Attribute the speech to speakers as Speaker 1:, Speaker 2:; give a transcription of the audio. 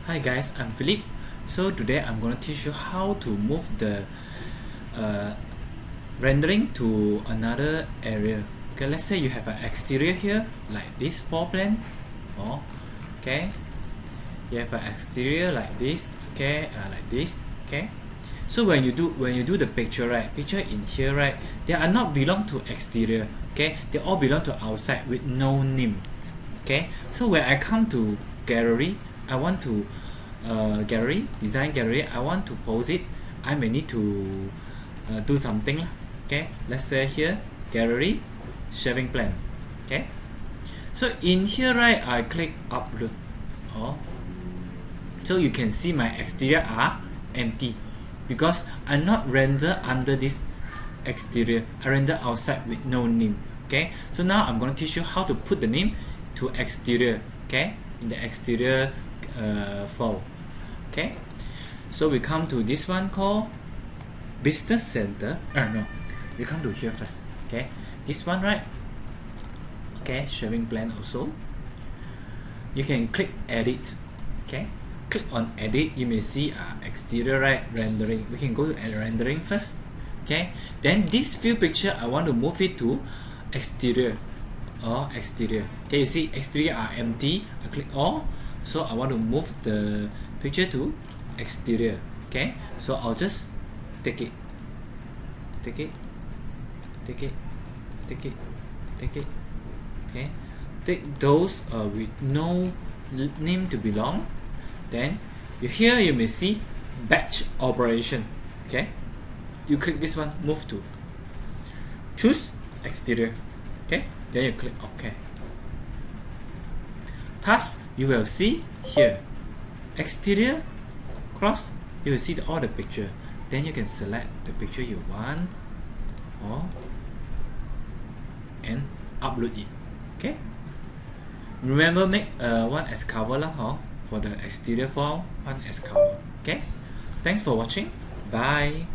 Speaker 1: Hi guys, I'm Philip. So today I'm going to teach you how to move the rendering to another area. Okay, let's say you have an exterior here, like this floor plan. Okay, you have an exterior like this. Okay, like this. Okay. So when you do the picture, right? Picture in here, right? They are not belong to exterior. Okay, they all belong to outside with no names. Okay. So when I come to gallery, I want to design gallery. I want to pose it. I may need to do something. Okay. Let's say here gallery shaping plan. Okay. So in here, right? I click upload. So you can see my exterior are empty because I not render under this exterior. I render outside with no name. Okay. So now I'm going to teach you how to put the name to exterior. Okay. In the exterior file. Okay. So we come to this one called business center. No, we come to here first. Okay. This one, right? Okay. Shaping plan also. You can click edit. Okay. Click on edit. You may see exterior, right? Rendering. We can go to rendering first. Okay. Then this view picture, I want to move it to exterior. Exterior. Okay, you see exterior are empty. I click all. So I want to move the picture to exterior. Okay, so I'll just take it. Okay, take those with no name to belong. Then you may see batch operation. Okay, you click this one, move to choose exterior. Okay, then you click OK. Task, you will see here exterior cross. You will see all the picture. Then you can select the picture you want and upload it. Okay. Remember, make one as cover for the exterior file, one as cover. Okay. Thanks for watching. Bye.